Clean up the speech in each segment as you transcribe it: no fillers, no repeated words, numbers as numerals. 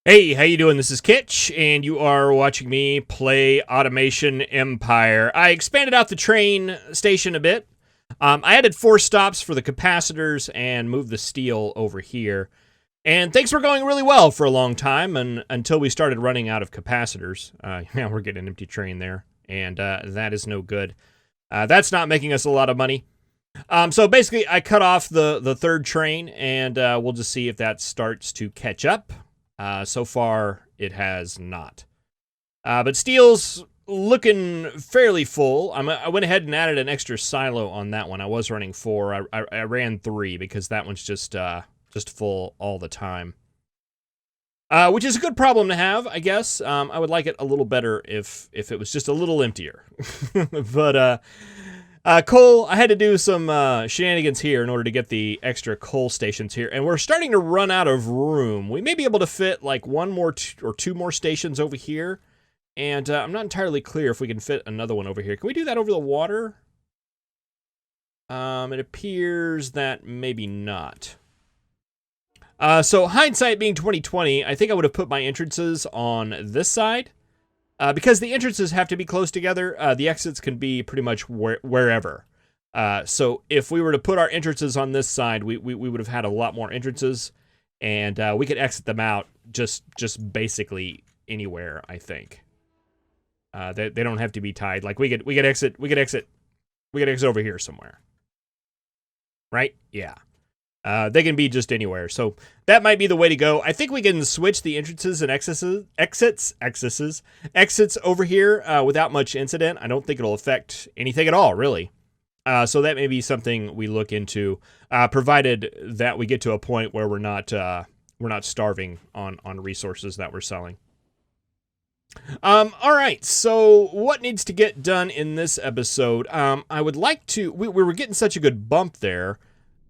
Hey, how you doing? This is Kitch, and you are watching me play Automation Empire. I expanded out the train station a bit. I added 4 stops for the capacitors and moved the steel over here. And things were going really well for a long time, and until we started running out of capacitors. Now we're getting an empty train there, and that is no good. That's not making us a lot of money. So basically, I cut off the third train, and we'll just see if that starts to catch up. So far, it has not. But steel's looking fairly full. I went ahead and added an extra silo on that one. I was running 4. I ran 3 because that one's just full all the time. Which is a good problem to have, I guess. I would like it a little better if it was just a little emptier. But coal, I had to do some shenanigans here in order to get the extra coal stations here, and we're starting to run out of room. We may be able to fit like 1 more or 2 more stations over here, and I'm not entirely clear if we can fit another one over here. Can we do that over the water? It appears that maybe not. So hindsight being 2020, I think I would have put my entrances on this side. Because the entrances have to be close together, the exits can be pretty much wherever. So if we were to put our entrances on this side, we would have had a lot more entrances, and we could exit them out just basically anywhere, I think. They don't have to be tied. Like we could exit over here somewhere. Right? Yeah. They can be just anywhere, so that might be the way to go. I think we can switch the entrances and exits over here without much incident. I don't think it'll affect anything at all, really. So that may be something we look into, provided that we get to a point where we're not starving on resources that we're selling. All right, so what needs to get done in this episode? I would like to. We were getting such a good bump there.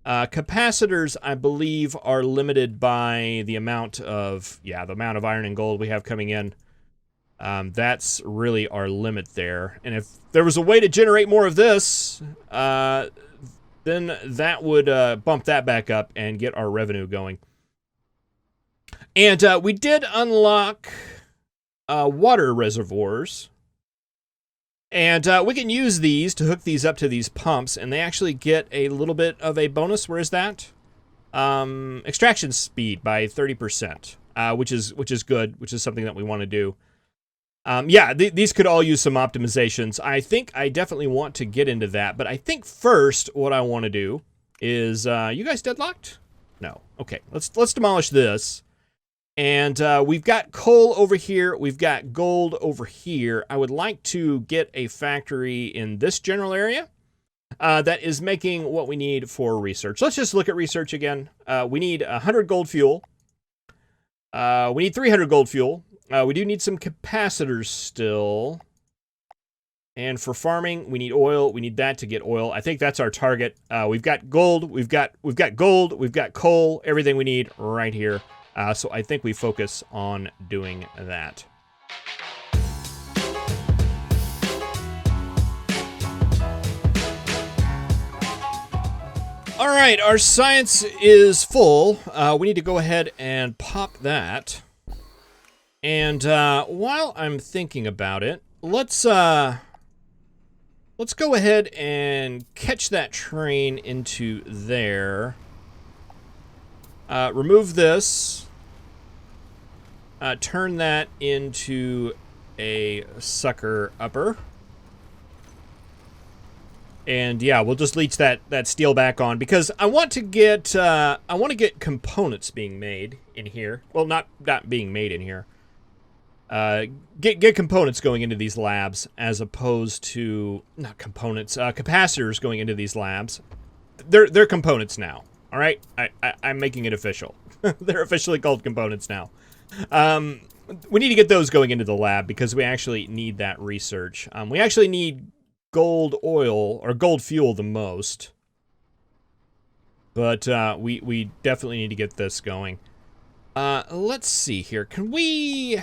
Capacitors, I believe, are limited by the amount of iron and gold we have coming in. That's really our limit there. And if there was a way to generate more of this, then that would bump that back up and get our revenue going. And we did unlock water reservoirs. And we can use these to hook these up to these pumps, and they actually get a little bit of a bonus. Where is that? Extraction speed by 30%, which is good, which is something that we want to do. These could all use some optimizations. I think I definitely want to get into that, but I think first what I want to do is, you guys deadlocked? No. Okay, let's demolish this. And we've got coal over here. We've got gold over here. I would like to get a factory in this general area that is making what we need for research. Let's just look at research again. We need 100 gold fuel. We need 300 gold fuel. We do need some capacitors still. And for farming, we need oil. We need that to get oil. I think that's our target. We've got gold. We've got gold. We've got coal. Everything we need right here. So I think we focus on doing that. All right, our science is full. We need to go ahead and pop that. And while I'm thinking about it, let's go ahead and catch that train into there. Remove this. Turn that into a sucker upper. And yeah, we'll just leech that steel back on because I want to get components being made in here. Well, not being made in here. Get components going into these labs as opposed to not components, capacitors going into these labs. They're components now. All right, I'm making it official. They're officially called components now. We need to get those going into the lab because we actually need that research. We actually need gold oil or gold fuel the most, but we definitely need to get this going. Let's see here. Can we?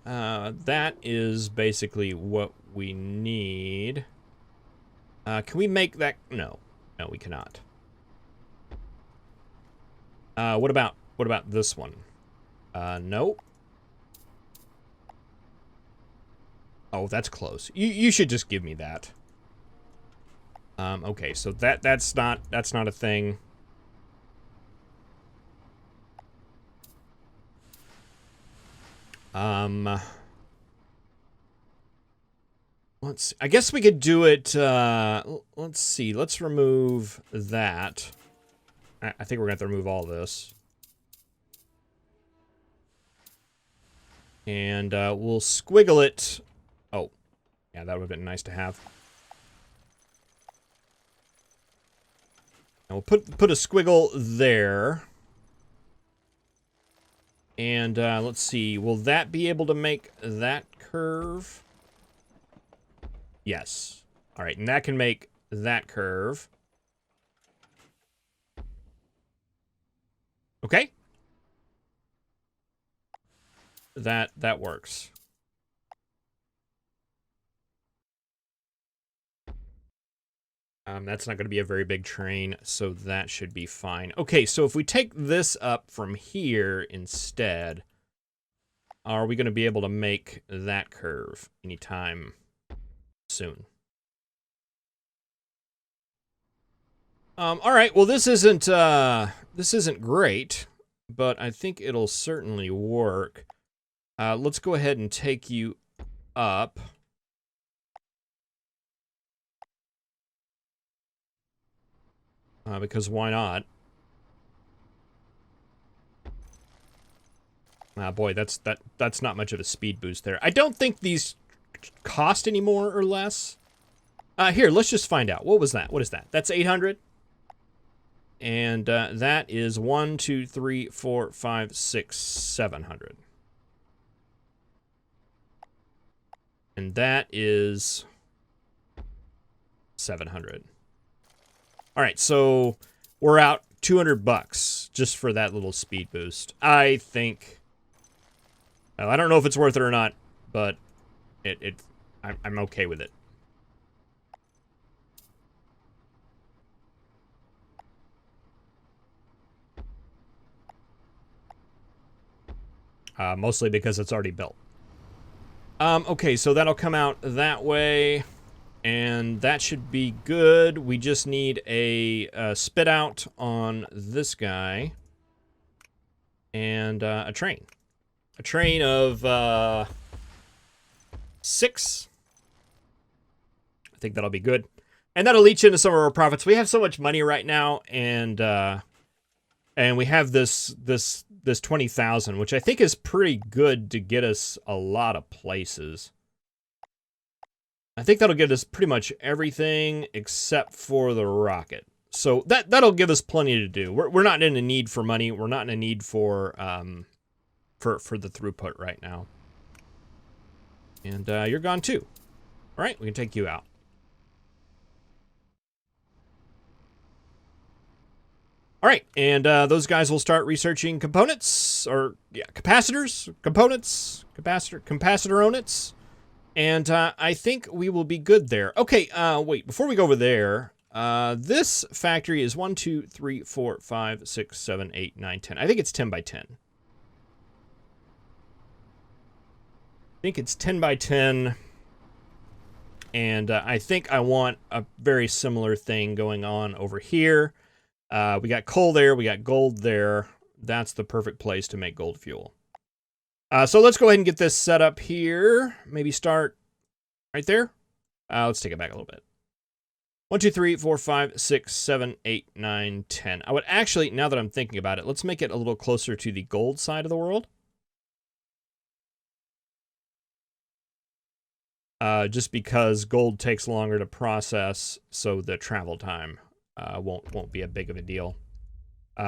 That is basically what we need. Can we make that? No, we cannot. What about this one? Nope. Oh, that's close. You should just give me that. Okay, so that's not a thing. I guess we could do it, let's see. Let's remove that. I think we're gonna have to remove all this. And, we'll squiggle it. Oh, yeah, that would have been nice to have. And we'll put a squiggle there. And, let's see. Will that be able to make that curve? Yes. All right, and that can make that curve. Okay. That works. That's not going to be a very big train, so that should be fine. Okay, so if we take this up from here instead, are we going to be able to make that curve anytime soon? All right, well, this isn't great, but I think it'll certainly work. Let's go ahead and take you up. Because why not? Boy, that's not much of a speed boost there. I don't think these cost any more or less. Here, let's just find out. What was that? What is that? That's 800. And that is 1, 2, 3, 4, 5, 6, 700. And that is 700. All right, so we're out $200 just for that little speed boost. I think, well, I don't know if it's worth it or not, but I'm okay with it. Mostly because it's already built. Okay, so that'll come out that way. And that should be good. We just need a spit out on this guy. And a train. A train of 6. I think that'll be good. And that'll leach into some of our profits. We have so much money right now, and we have this 20,000, which I think is pretty good to get us a lot of places. I think that'll get us pretty much everything except for the rocket. So that'll give us plenty to do. We're not in a need for money. We're not in a need for the throughput right now. And you're gone too. All right, we can take you out. All right, and those guys will start researching components, or yeah, capacitors, components, capacitor-onits. And I think we will be good there. Okay, wait, before we go over there, this factory is 1, 2, 3, 4, 5, 6, 7, 8, 9, 10. I think it's 10 by 10. I think it's 10 by 10. And I think I want a very similar thing going on over here. We got coal there, we got gold there. That's the perfect place to make gold fuel. So let's go ahead and get this set up here. Maybe start right there. Let's take it back a little bit. 1, 2, 3, 4, 5, 6, 7, 8, 9, 10. I would actually, now that I'm thinking about it, let's make it a little closer to the gold side of the world. Just because gold takes longer to process, so the travel time won't be a big of a deal.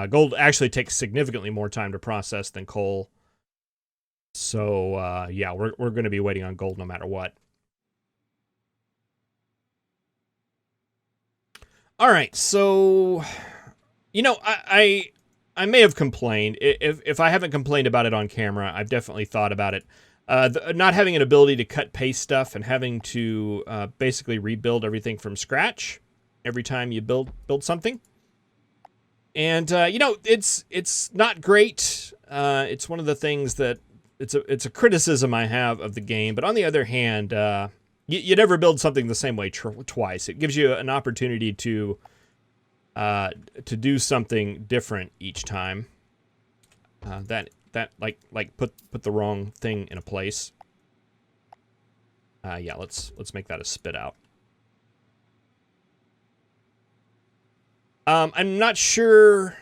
Gold actually takes significantly more time to process than coal. So, yeah, we're going to be waiting on gold no matter what. All right, so, you know, I may have complained. If I haven't complained about it on camera, I've definitely thought about it. Not having an ability to cut paste stuff and having to basically rebuild everything from scratch every time you build something And you know, it's not great. It's one of the things that it's a criticism I have of the game. But on the other hand, you never build something the same way twice. It gives you an opportunity to do something different each time. That like put the wrong thing in a place. Yeah, let's make that a spit out. I'm not sure.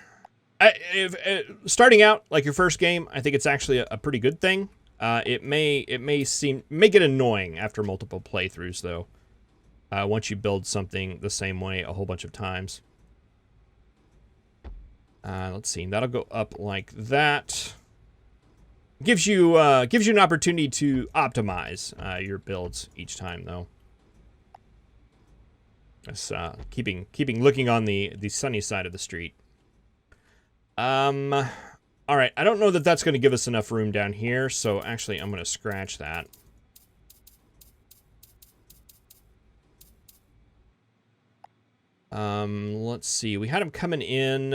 If starting out like your first game, I think it's actually a pretty good thing. It may get annoying after multiple playthroughs though. Once you build something the same way a whole bunch of times. Let's see. That'll go up like that. Gives you an opportunity to optimize your builds each time though. Just keeping looking on the sunny side of the street. All right. I don't know that that's going to give us enough room down here, so actually I'm going to scratch that. Let's see. We had him coming in.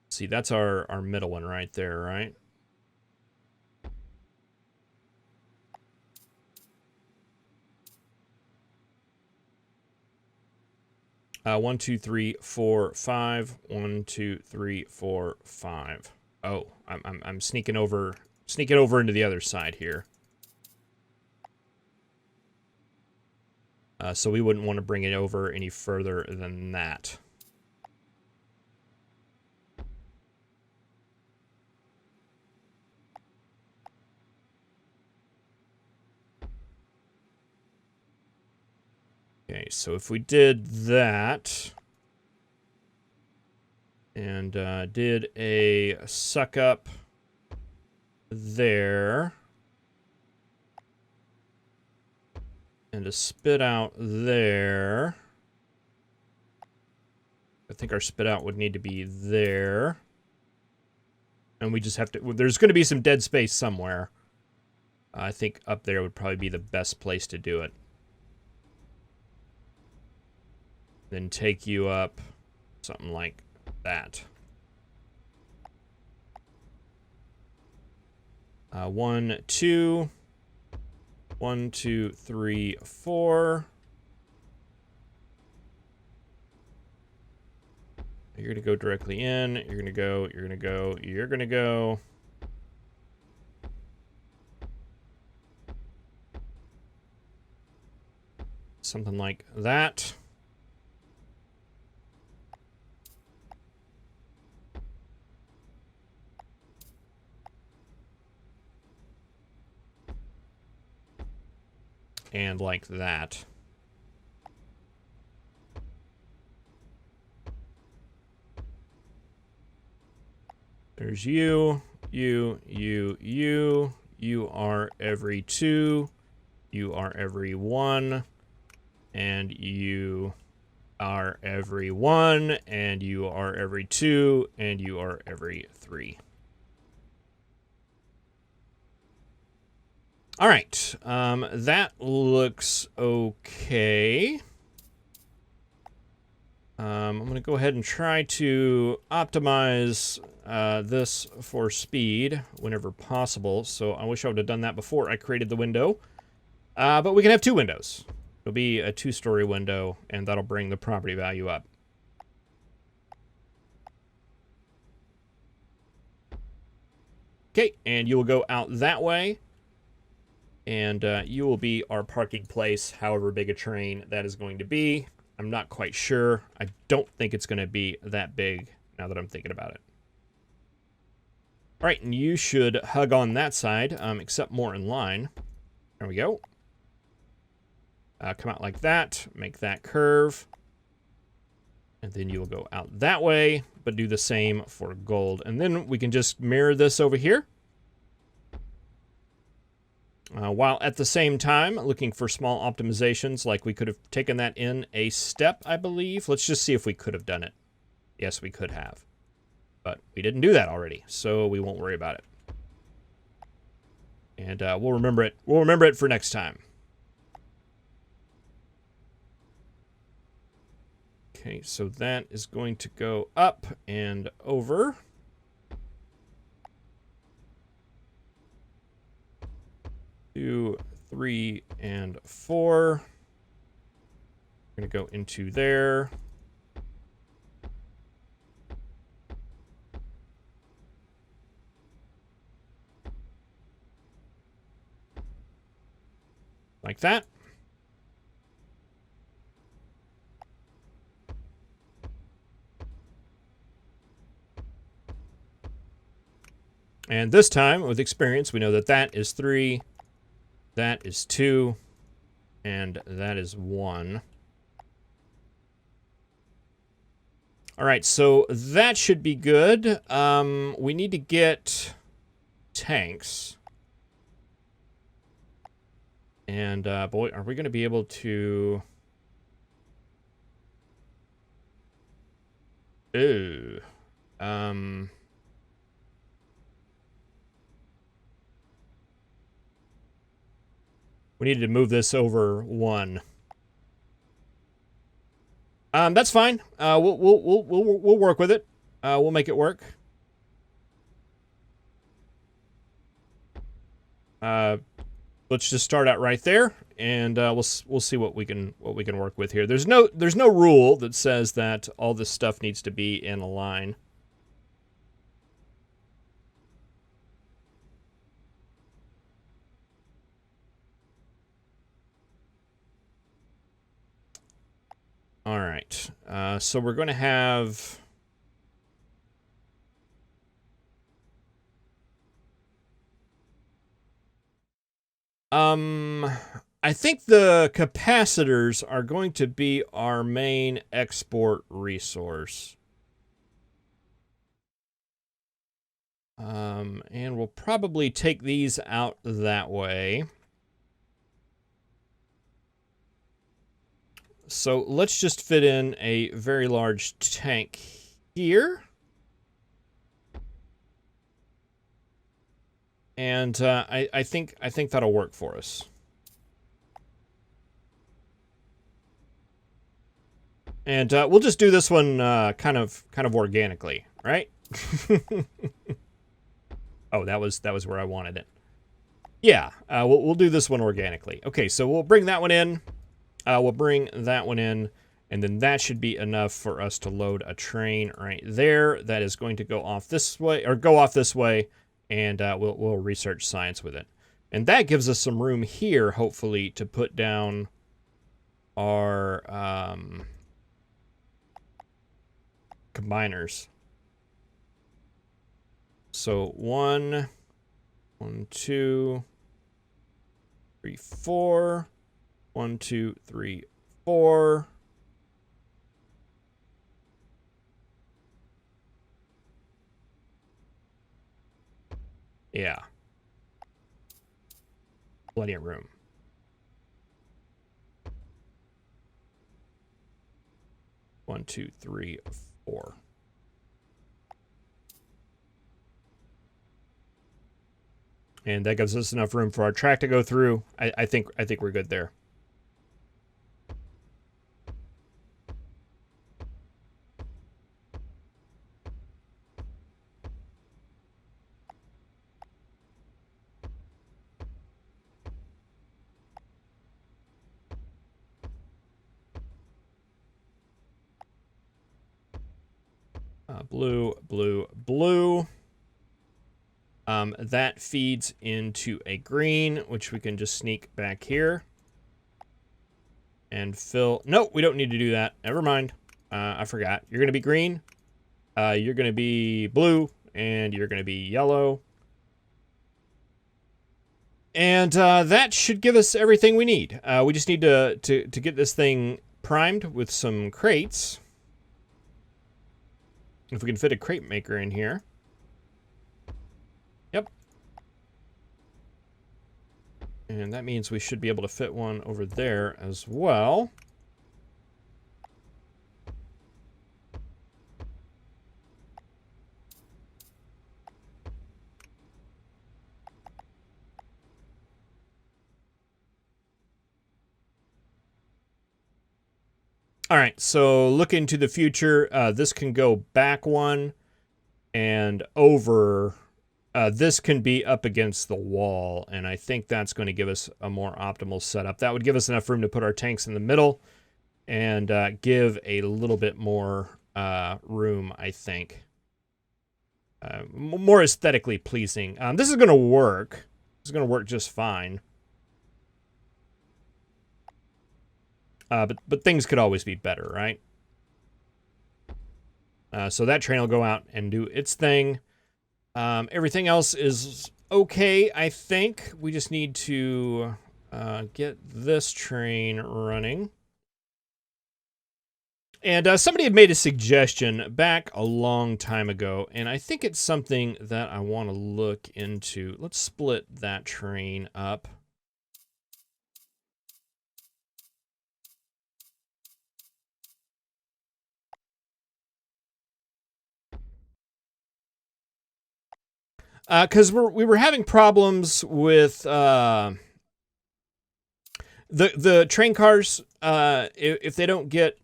Let's see, that's our middle one right there, right? One, two, three, four, five. 1, 2, 3, 4, 5. Oh, I'm sneaking over into the other side here. So we wouldn't want to bring it over any further than that. Okay, so if we did that and did a suck up there and a spit out there, I think our spit out would need to be there. And we just have to, there's going to be some dead space somewhere. I think up there would probably be the best place to do it. Then take you up something like that. 1, 2. 1, 2, 3, 4. You're going to go directly in. You're going to go, you're going to go, you're going to go. Something like that. And like that. There's you. You are every 2. You are every 1. And you are every 1. And you are every 2. And you are every 3. All right, that looks okay. I'm going to go ahead and try to optimize this for speed whenever possible. So I wish I would have done that before I created the window. But we can have 2 windows. It'll be a 2-story window, and that'll bring the property value up. Okay, and you will go out that way. And you will be our parking place, however big a train that is going to be. I'm not quite sure. I don't think it's going to be that big now that I'm thinking about it. All right, and you should hug on that side, except more in line. There we go. Come out like that. Make that curve. And then you will go out that way, but do the same for gold. And then we can just mirror this over here. While at the same time looking for small optimizations, like we could have taken that in a step, I believe. Let's just see if we could have done it. Yes, we could have. But we didn't do that already, so we won't worry about it. And we'll remember it. We'll remember it for next time. Okay, so that is going to go up and over. Two, 3, and 4. We're going to go into there. Like that. And this time, with experience, we know that that is 3, that is 2, and that is 1. All right, so that should be good. We need to get tanks. And, boy, are we going to be able to... Ooh. We needed to move this over 1. That's fine. We'll work with it. We'll make it work. Let's just start out right there, and we'll see what we can work with here. There's no rule that says that all this stuff needs to be in a line. All right. So we're going to have... I think the capacitors are going to be our main export resource. And we'll probably take these out that way. So let's just fit in a very large tank here. And I think that'll work for us. And we'll just do this one kind of organically, right? Oh, that was where I wanted it. Yeah, we'll do this one organically. Okay, so we'll bring that one in. We'll bring that one in, and then that should be enough for us to load a train right there. That is going to go off this way, or go off this way, and we'll research science with it. And that gives us some room here, hopefully, to put down our combiners. So 1, 2, 3, 4. 1, 2, 3, 4. Yeah. Plenty of room. One, 2, 3, 4. And that gives us enough room for our track to go through. I think we're good there. Blue, blue, blue. That feeds into a green, which we can just sneak back here. And fill... No, we don't need to do that. Never mind. I forgot. You're going to be green. You're going to be blue. And you're going to be yellow. And that should give us everything we need. We just need to get this thing primed with some crates. If we can fit a crate maker in here. Yep. And that means we should be able to fit one over there as well. All right, so looking to the future, this can go back one and over. This can be up against the wall, and I think that's going to give us a more optimal setup. That would give us enough room to put our tanks in the middle and give a little bit more room, I think. More aesthetically pleasing. This is going to work. This is going to work just fine. But things could always be better, right? So that train will go out and do its thing. Everything else is okay, I think. We just need to get this train running. And somebody had made a suggestion back a long time ago, and I think it's something that I want to look into. Let's split that train up. Because we were having problems with the train cars. If they don't get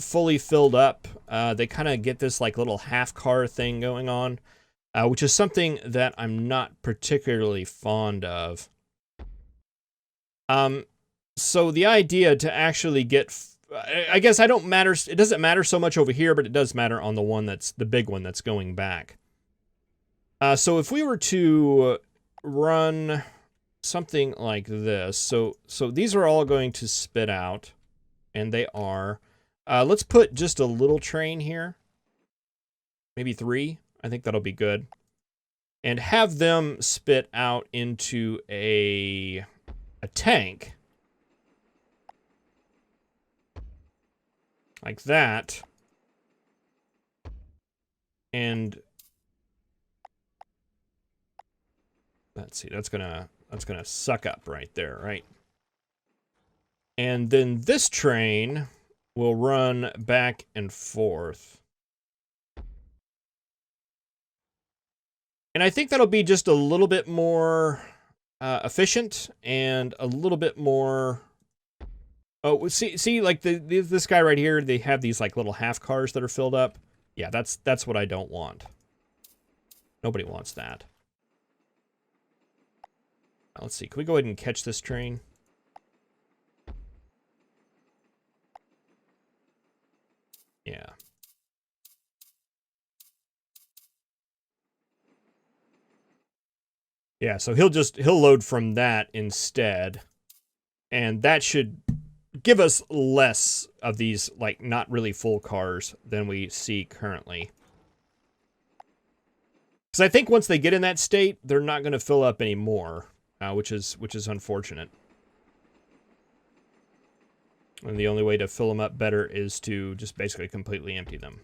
fully filled up, they kind of get this like little half car thing going on, which is something that I'm not particularly fond of. So the idea to actually get, I guess I don't matter. It doesn't matter so much over here, but it does matter on the one that's the big one that's going back. So if we were to run something like this, so these are all going to spit out, and they are. Let's put just a little train here, maybe 3. I think that'll be good, and have them spit out into a tank like that, and let's see, that's gonna suck up right there, right? And then this train will run back and forth. And I think that'll be just a little bit more efficient and a little bit more. Oh, see, like this guy right here, they have these like little half cars that are filled up. Yeah, that's what I don't want. Nobody wants that. Let's see, can we go ahead and catch this train? Yeah. Yeah, so he'll load from that instead. And that should give us less of these, like, not really full cars than we see currently. Because I think once they get in that state, they're not going to fill up anymore, which is unfortunate. And the only way to fill them up better is to just basically completely empty them.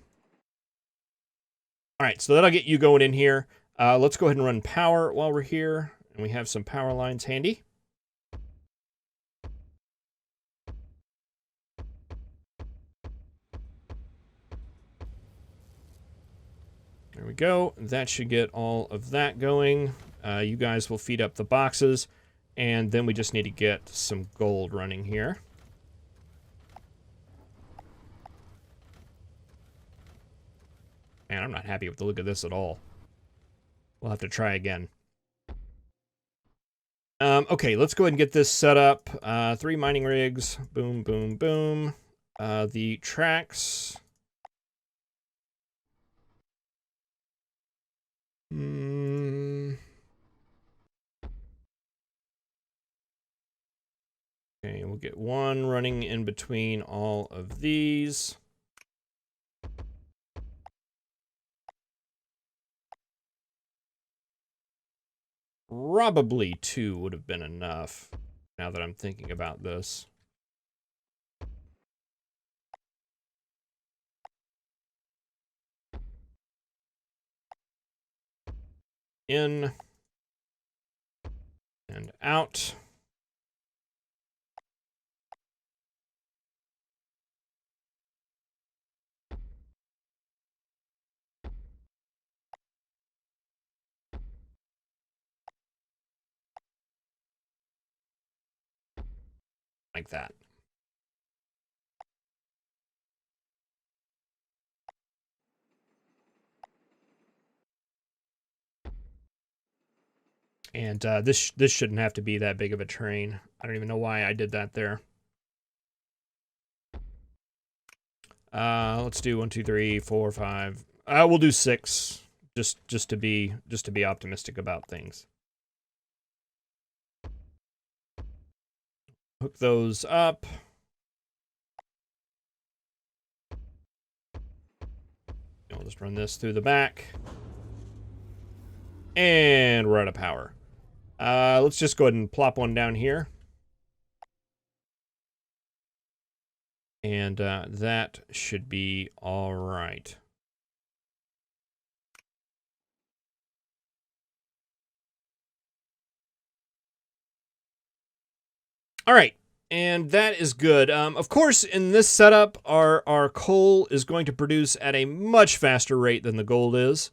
All right, so that'll get you going in here. Let's go ahead and run power while we're here. And we have some power lines handy. There we go. That should get all of that going. You guys will feed up the boxes. And then we just need to get some gold running here. Man, I'm not happy with the look of this at all. We'll have to try again. Okay, let's go ahead and get this set up. 3 mining rigs. Boom, boom, boom. The tracks. Okay, we'll get one running in between all of these. Probably 2 would have been enough, now that I'm thinking about this. In and out. Like that. And this shouldn't have to be that big of a train. I don't even know why I did that there. Let's do 1, 2, 3, 4, 5. We'll do 6, just to be optimistic about things. Hook those up. I'll just run this through the back. And we're out of power. Let's just go ahead and plop one down here. And that should be all right. All right, and that is good. Of course, in this setup, our coal is going to produce at a much faster rate than the gold is.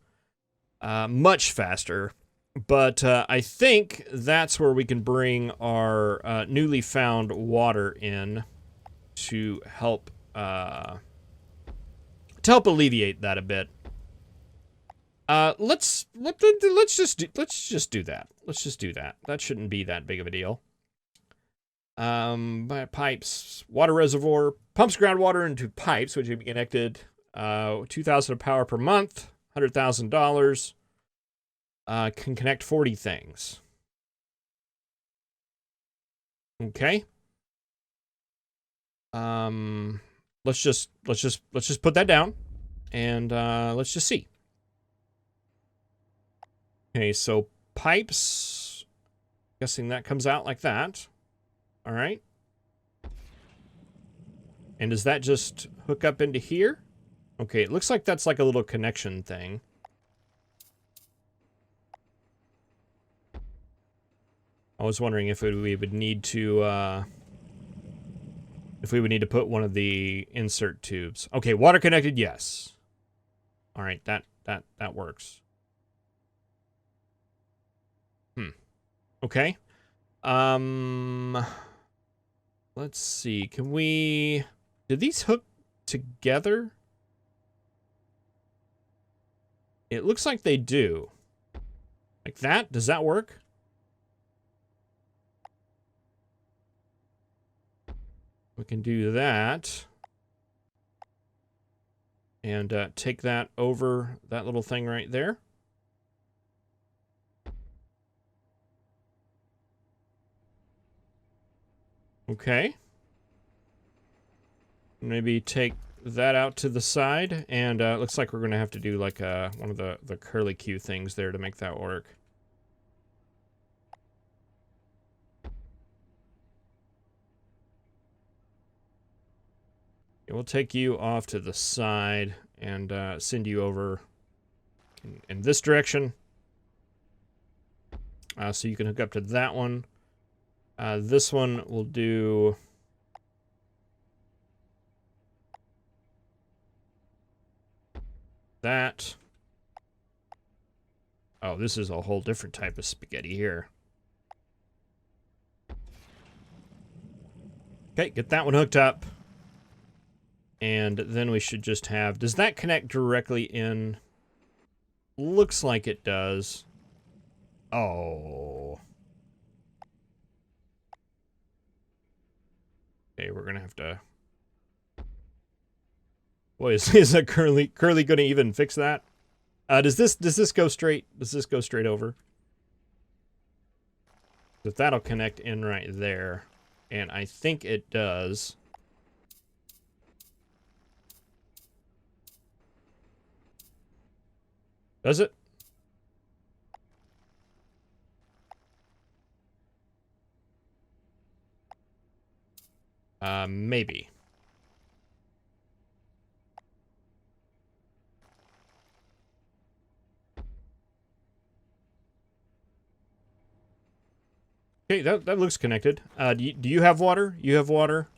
Much faster. But I think that's where we can bring our newly found water in to help alleviate that a bit. Let's just do that. Let's just do that. That shouldn't be that big of a deal. Pipes, water reservoir, pumps groundwater into pipes, which will be connected. 2,000 of power per month, $100,000. Can connect 40 things. Okay. Let's just put that down, and let's just see. Okay, so pipes. Guessing that comes out like that. All right. And does that just hook up into here? Okay, it looks like that's like a little connection thing. I was wondering if we would need to put one of the insert tubes. Okay, water connected, yes. All right, that works. Okay. Let's see. Can we... Did these hook together? It looks like they do. Like that? Does that work? We can do that. And take that over that little thing right there. Okay. Maybe take that out to the side. And it looks like we're going to have to do like one of the curly Q things there to make that work. We'll take you off to the side and send you over in this direction. So you can hook up to that one. This one will do... that. Oh, this is a whole different type of spaghetti here. Okay, get that one hooked up. And then we should just have... Does that connect directly in? Looks like it does. Oh. Okay, we're gonna have to... Boy, is that Curly gonna even fix that? Does this go straight? Does this go straight over? If that'll connect in right there. And I think it does. Does it? Maybe. Okay, that looks connected. Do you have water? You have water?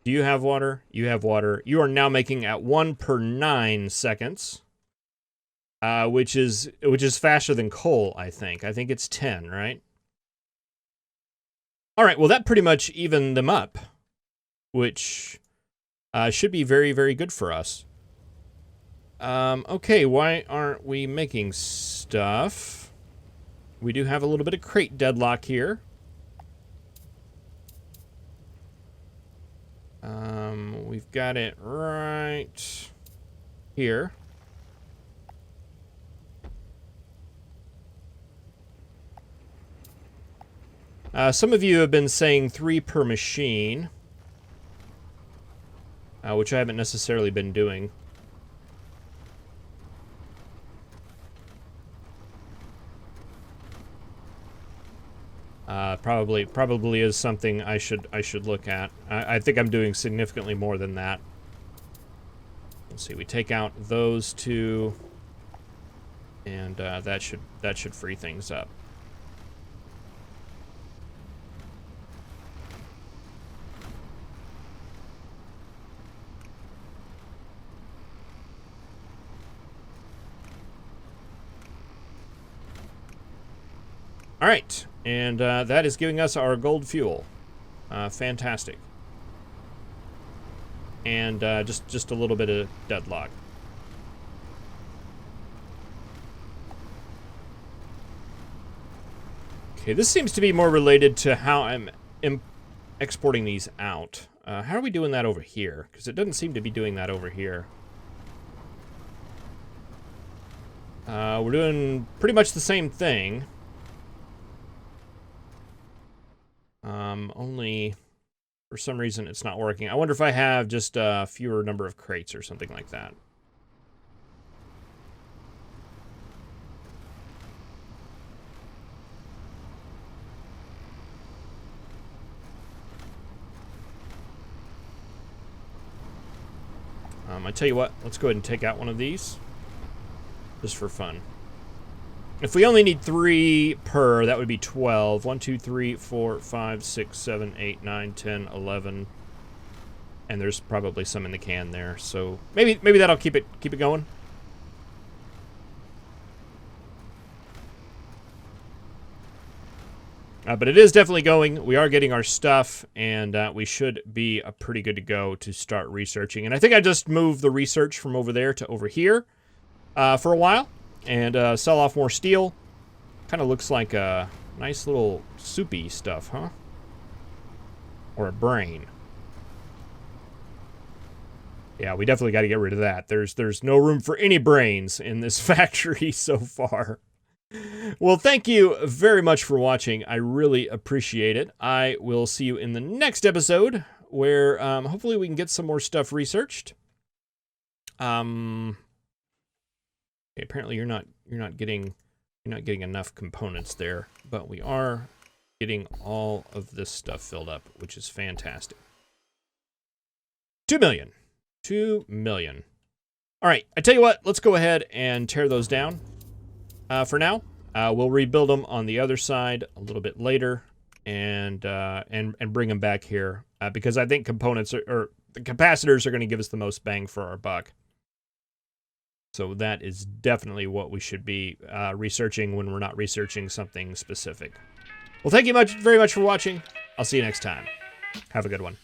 Do you have water? You have water. You are now making at 1 per 9 seconds. Which is faster than coal, I think. I think it's 10, right? All right, well, that pretty much evened them up, which should be very, very good for us. Okay, why aren't we making stuff? we do have a little bit of crate deadlock here. We've got it right here. Some of you have been saying 3 per machine, which I haven't necessarily been doing. Probably is something I should look at. I think I'm doing significantly more than that. Let's see. We take out those 2, and that should free things up. All right. And that is giving us our gold fuel. Fantastic. And just a little bit of deadlock. Okay, this seems to be more related to how I'm exporting these out. How are we doing that over here? Because it doesn't seem to be doing that over here. We're doing pretty much the same thing. Only for some reason it's not working. I wonder if I have just a fewer number of crates or something like that. I tell you what, let's go ahead and take out one of these just for fun. If we only need 3 per, that would be 12. 1, 2, 3, 4, 5, 6, 7, 8, 9, 10, 11. And there's probably some in the can there. So maybe that'll keep it going. But it is definitely going. We are getting our stuff, and we should be pretty good to go to start researching. And I think I just moved the research from over there to over here for a while. And sell off more steel. Kind of looks like a nice little soupy stuff, huh? Or a brain. Yeah, we definitely got to get rid of that. There's no room for any brains in this factory so far. Well, thank you very much for watching. I really appreciate it. I will see you in the next episode, where hopefully we can get some more stuff researched. Okay, apparently you're not getting enough components there, but we are getting all of this stuff filled up, which is fantastic. 2 million. 2 million. All right, I tell you what, let's go ahead and tear those down. For now, we'll rebuild them on the other side a little bit later, and bring them back here because I think components or the capacitors are going to give us the most bang for our buck. So that is definitely what we should be researching when we're not researching something specific. Well, thank you very much for watching. I'll see you next time. Have a good one.